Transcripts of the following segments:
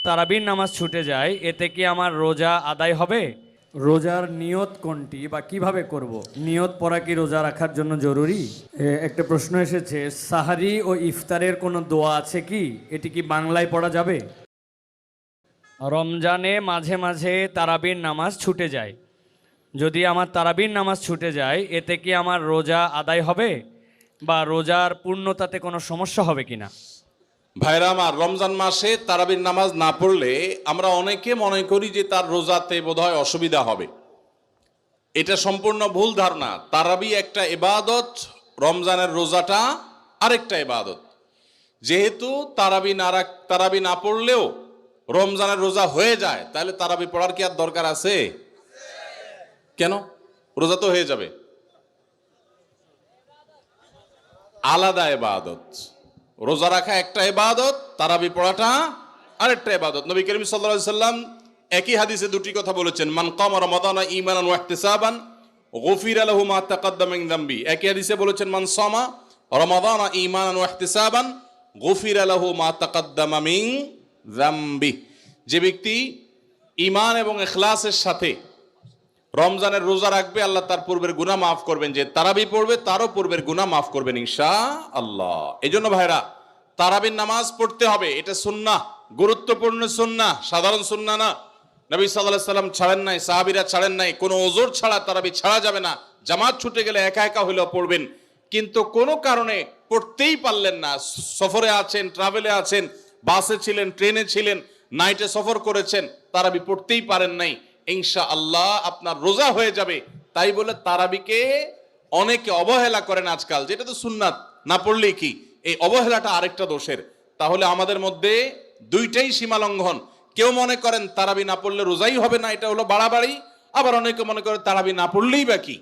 তারাবির নামাজ ছুটে যায়, এতে কি আমার রোজা আদায় হবে? রোজার নিয়ত কোনটি বা কিভাবে করব? নিয়ত পড়া কি রোজা রাখার জন্য জরুরি? একটা প্রশ্ন এসেছে, সাহারি ও ইফতারের কোনো দোয়া আছে কি? এটি কি বাংলায় পড়া যাবে? রমজানে মাঝে মাঝে তারাবির নামাজ ছুটে যায়। যদি আমার তারাবির নামাজ ছুটে যায়, এতে কি আমার রোজা আদায় হবে বা রোজার পূর্ণতাতে কোনো সমস্যা হবে কিনা? ভাইরা আমার, রমজান মাসে তারাবির নামাজ না পড়লে আমরা অনেকে মনে করি যে তার রোজাতে বোধহয় অসুবিধা হবে। এটা সম্পূর্ণ ভুল ধারণা। তারাবি একটা ইবাদত, রমজানের রোজাটা আরেকটা ইবাদত। যেহেতু তারাবি না পড়লেও রমজানের রোজা হয়ে যায়, তাহলে তারাবি পড়ার কি আর দরকার আছে? কেন? রোজা তো হয়ে যাবে। আলাদা ইবাদত। রোজা রাখা একটা ইবাদত, তারাবি পড়াটা আরেকটা ইবাদত। নবী করিম সাল্লাল্লাহু আলাইহি সাল্লাম একই হাদিসে দুটি কথা বলেছেন, মান কামা রমাদানা ঈমানান ওয়া ইহতিসাবান গুফিরা লাহু মা তাকাদ্দামা মিন যামবি। একই হাদিসে বলেছেন, মান সামা রমাদানা ঈমানান ওয়া ইহতিসাবান গুফিরা লাহু মা তাকাদ্দামা মিন যামবি। যে ব্যক্তি ঈমান এবং ইখলাসের সাথে রমজানের রোজা রাখবে, আল্লাহ তার পূর্বের গুনাহ মাফ করবেন। যে তারাবি পড়বে তারও পূর্বের গুনাহ মাফ করবেন ইনশাআল্লাহ। এজন্য ভাইরা, তারাবির নামাজ পড়তে হবে। এটা সুন্নাহ, গুরুত্বপূর্ণ সুন্নাহ, সাধারণ সুন্নাহ না। নবী সাল্লাল্লাহু আলাইহি সাল্লাম ছাড়েন নাই, সাহাবীরা ছাড়েন নাই। কোনো ওযর ছাড়া তারাবি ছাড়া যাবে না। জামাত ছুটে গেলে একা একা হইলেও পড়বেন, কিন্তু কোনো কারণে পড়তেই পারলেন না, সফরে আছেন, ট্রাভেলে আছেন, বাসে ছিলেন, ট্রেনে ছিলেন, নাইটে সফর করেছেন, তারাবি পড়তেই পারেন নাই, ইনশাআল্লাহ আপনার রোজা হয়ে যাবে। তাই বলে তারাবিকে অনেকে অবহেলা করেন আজকাল, যেটা তো সুন্নাত, না পড়লেই কি। এই অবহেলাটা আরেকটা দোষের। তাহলে আমাদের মধ্যে দুইটাই সীমা লঙ্ঘন। কেউ মনে করেন তারাবি না পড়লে রোজাই হবে না, এটা হলো বাড়াবাড়ি। আবার অনেকে মনে করে তারাবি না পড়লেই বা কি,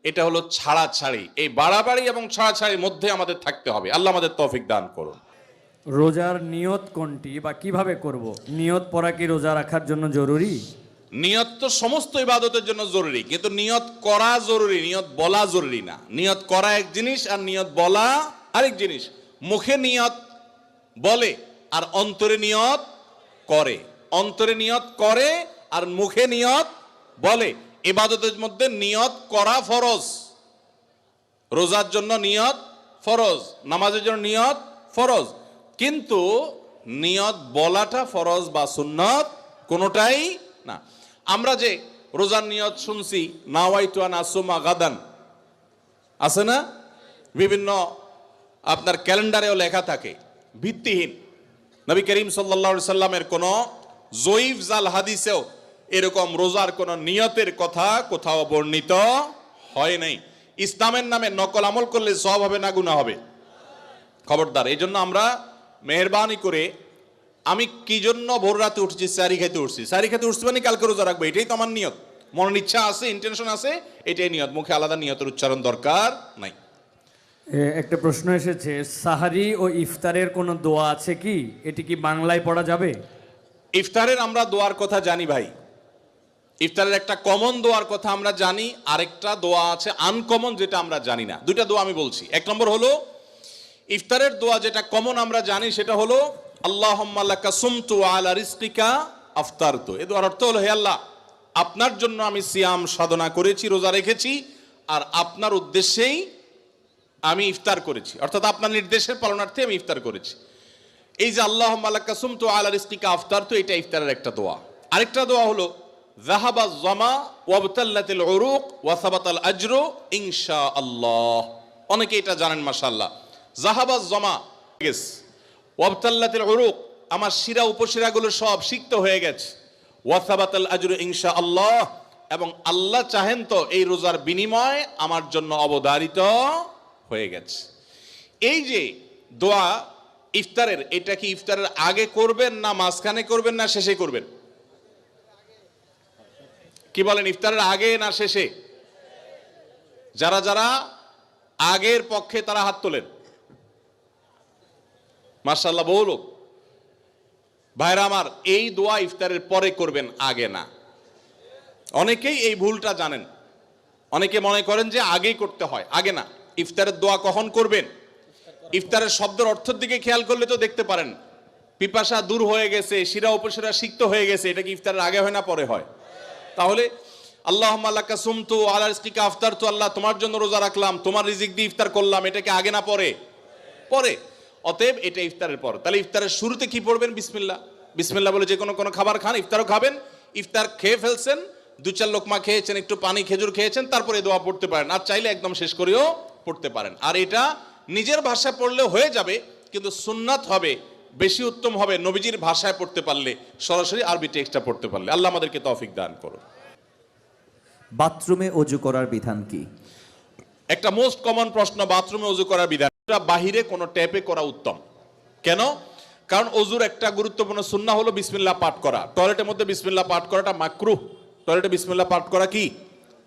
এটা হলো ছাড়াছাড়ি। এই বাড়াবাড়ি এবং ছাড়াছাড়ির মধ্যে আমাদের থাকতে হবে। আল্লাহ আমাদের তৌফিক দান করুন। রোজার নিয়ত কোনটি বা কিভাবে করব? নিয়ত পড়া কি রোজা রাখার জন্য জরুরি? নিয়ত তো সমস্ত ইবাদতের জন্য জরুরি, কিন্তু নিয়ত করা জরুরি, নিয়ত বলা জরুরি না। নিয়ত করা এক জিনিস আর নিয়ত বলা আরেক জিনিস। মুখে নিয়ত বলে আর অন্তরে নিয়ত করে। অন্তরে নিয়ত করে আর মুখে নিয়ত বলে। ইবাদতের মধ্যে নিয়ত করা ফরজ। রোজার জন্য নিয়ত ফরজ, নামাজের জন্য নিয়ত ফরজ, কিন্তু নিয়ত বলাটা ফরজ বা সুন্নত কোনোটাই না। আমরা যে রোজার নিয়ত শুনছি, নাওয়াইতু আন আসুমা গাদান, আছে না? বিভিন্ন আপনার ক্যালেন্ডারেও লেখা থাকে, ভিত্তিহীন। নবী করিম সাল্লাল্লাহু আলাইহি সাল্লামের কোন জয়ীফ জাল হাদিসেও এরকম রোজার কোন নিয়তের কথা কোথাও বর্ণিত হয় নাই। ইসলামের নামে নকল আমল করলে সওয়াব হবে না গুনাহ হবে? খবরদার। এই জন্য আমরা মেহেরবানি করে, আমি কি জন্য ভোর রাতে উঠছি? সারি খাইতে উঠছি। সারি খাইতে উঠছি মানে কালকে রোজা রাখবো, এটাই তো আমার নিয়ত। মনের ইচ্ছা আছে, ইন্টেনশন আছে, এটাই নিয়ত। মুখে আলাদা নিয়তের উচ্চারণ দরকার নাই। একটা প্রশ্ন এসেছে, সাহারি ও ইফতারের কোনো দোয়া আছে কি? এটি কি বাংলায় পড়া যাবে? ইফতারের আমরা দোয়ার কথা জানি ভাই। ইফতারের একটা কমন দোয়ার কথা আমরা জানি, আরেকটা দোয়া আছে আনকমন, যেটা আমরা জানি না। দুইটা দোয়া আমি বলছি। এক নম্বর হলো ইফতারের দোয়া, যেটা কমন আমরা জানি, সেটা হলো আল্লাহুম্মা লাকা সুমতু আলা রিজকিকা আফতারতু। এই দোয়ার অর্থ হলো, হে আল্লাহ, আপনার জন্য আমি সিয়াম সাধনা করেছি, রোজা রেখেছি, আর আপনার উদ্দেশ্যেই আমি ইফতার করেছি, অর্থাৎ আপনার নির্দেশের পালনার্থে আমি ইফতার করেছি। এই যে আল্লাহুম্মা লাকা সুমতু আলা রিজকিকা আফতারতু, এটা ইফতারের একটা দোয়া। আরেকটা দোয়া হলো যাহাবা যামা ওয়াবতাল্লাতিল উরুক ওয়া সাবাতাল আজরু ইনশাআল্লাহ। অনেকে এটা জানেন, মাশাআল্লাহ। যাহাবা যামা গেছে, ওয়াবতাল্লাতিল উরুক, আমার শিরা উপশিরাগুলো সব সিক্ত হয়ে গেছে, ওয়া সাবাতাল আজরু ইনশাআল্লাহ, এবং আল্লাহ চাহেন তো এই রোজার বিনিময় আমার জন্য অবধারিত হয়ে গেছে। এই যে দোয়া ইফতারের, এটা কি ইফতারের আগে করবেন না মাঝখানে করবেন না শেষে করবেন? কি বলেন, ইফতারের আগে না শেষে? যারা যারা আগের পক্ষে তারা হাত তোলেন, মাশাআল্লাহ, বহু লোক। ভাইরা আমার, এই দোয়া ইফতারের পরে করবেন, আগে না। অনেকেই এই ভুলটা জানেন। অনেকে মনে করেন যে আগেই করতে হয়, আগে না। ইফতারের দোয়া কখন করবেন? ইফতারের শব্দের অর্থের দিকে খেয়াল করলে তো দেখতে পারেন পিপাসা দূর হয়ে গেছে, শিরা উপশিরা সিক্ত হয়ে গেছে, এটা কি ইফতারের আগে হয় না পরে হয়? তাহলে আল্লাহুম্মা লাকা সুমতু আলা রিজকিকা আফতারতু, আল্লাহ তোমার জন্য রোজা রাখলাম, তোমার রিজিক দিয়ে ইফতার করলাম, এটা কি আগে না পরে? পরে। অতএব এটা ইফতারের পর। তাহলে ইফতারের শুরুতে কি পড়বেন? বিসমিল্লাহ। বিসমিল্লাহ বলে যে কোনো খাবার খান, ইফতারও খাবেন। ইফতার খেয়ে ফেলছেন, 2-4 লোকমা খেয়েছেন, একটু পানি খেজুর খেয়েছেন, তারপরে দোয়া পড়তে পারেন। আর চাইলে একদম শেষ করেও পড়তে পারেন। আর এটা নিজের ভাষায় পড়লে হয়ে যাবে, কিন্তু সুন্নাত হবে, বেশি উত্তম হবে নবীজির ভাষায় পড়তে পারলে, সরাসরি আরবি টেক্সটটা পড়তে পারলে। আল্লাহ আমাদেরকে তৌফিক দান করুন। বাথরুমে অজু করার বিধান কি? একটা মোস্ট কমন প্রশ্ন, বাথরুমে অজু করার বিধান। বাহিরে কোনো ট্যাপে করা উত্তম। কেন? কারণ অজুর একটা গুরুত্বপূর্ণ সুন্নাহ হলো বিসমিল্লাহ পাঠ করা। টয়লেটের মধ্যে বিসমিল্লাহ পাঠ করাটা মাকরুহ। টয়লেটে বিসমিল্লাহ পাঠ করা কি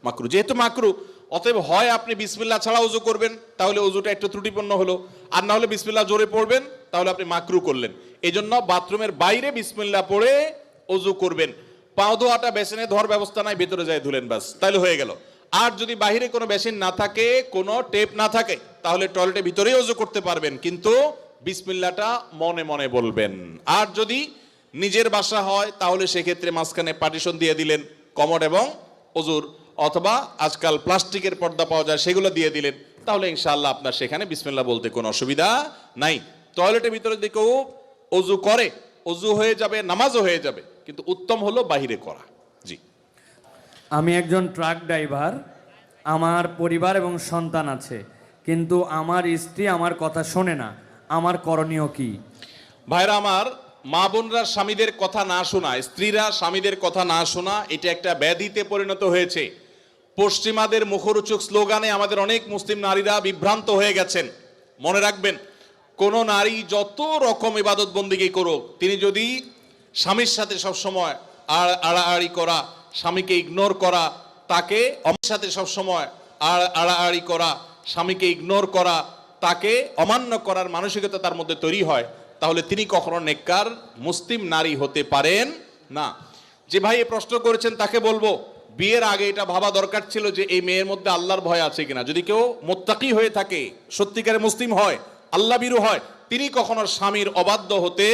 মাকরুহ? যেহেতু মাকরুহ, অতএব হয় আপনি বিসমিল্লাহ ছাড়া অজু করবেন, তাহলে অজুটা একটু ত্রুটিপূর্ণ হলো, আর না হলে বিসমিল্লাহ জোরে পড়বেন, তাহলে আপনি মাকরুহ করলেন। এই জন্য বাথরুমের বাইরে বিসমিল্লাহ পড়ে অজু করবেন। পাও ধোয়াটা বেসিনে ধোয়ার ব্যবস্থা নাই, ভেতরে যায় ধুলেন, বাস, তাহলে হয়ে গেল। আর যদি বাইরে কোনো বেসিন না থাকে, কোনো টেপ না থাকে, তাহলে টয়লেটের ভিতরেই অজু করতে পারবেন, কিন্তু বিসমিল্লাহটা মনে মনে বলবেন। আর যদি নিজের বাসা হয়, তাহলে সেক্ষেত্রে মাঝখানে পার্টিশন দিয়ে দিলেন, কমোড এবং অজুর, অথবা আজকাল প্লাস্টিকের পর্দা পাওয়া যায়, সেগুলো দিয়ে দিলেন, তাহলে ইনশাআল্লাহ আপনার সেখানে বিসমিল্লাহ বলতে কোনো অসুবিধা নাই। টয়লেটের ভিতরে যদি কেউ অজু করে, অজু হয়ে যাবে, নামাজও হয়ে যাবে, কিন্তু উত্তম হলো বাহিরে করা। জি। আমি একজন ট্রাক ড্রাইভার, আমার পরিবার এবং সন্তান আছে, কিন্তু আমার স্ত্রী আমার কথা শোনে না, আমার করণীয় কি? ভাইরা আমার, মা বোনরা স্বামীদের কথা না শোনা, স্ত্রীরা স্বামীদের কথা না শোনা, এটা একটা ব্যাধিতে পরিণত হয়েছে। পশ্চিমাদের মুখরোচক স্লোগানে আমাদের অনেক মুসলিম নারীরা বিভ্রান্ত হয়ে গেছেন। মনে রাখবেন, কোন নারী যত রকম ইবাদত বন্দিগি করুক, তিনি যদি স্বামীর সাথে সবসময় আড়াআড়ি করা, স্বামীকে ইগনোর করা, তাকে সাথে সবসময় আড়াআড়ি করা, স্বামীকে ইগনোর করা, তাকে অমান্য করার মানসিকতা তার মধ্যে তৈরি হয়, তাহলে তিনি কখনো নেককার মুসলিম নারী হতে পারেন না। যে ভাই এই প্রশ্ন করেছেন, তাকে বলবো, বিয়ের আগে এটা ভাবা দরকার ছিল যে এই মেয়ের মধ্যে আল্লাহর ভয় আছে কিনা। যদি কেউ মুত্তাকি হয়ে থাকে, সত্যিকারে মুসলিম হয়, আল্লাহ ভীরু হয়, তিনি কখনো স্বামীর অবাধ্য হতে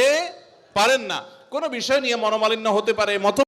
পারেন না। কোনো বিষয় নিয়ে মনোমালিন্য হতে পারে, মত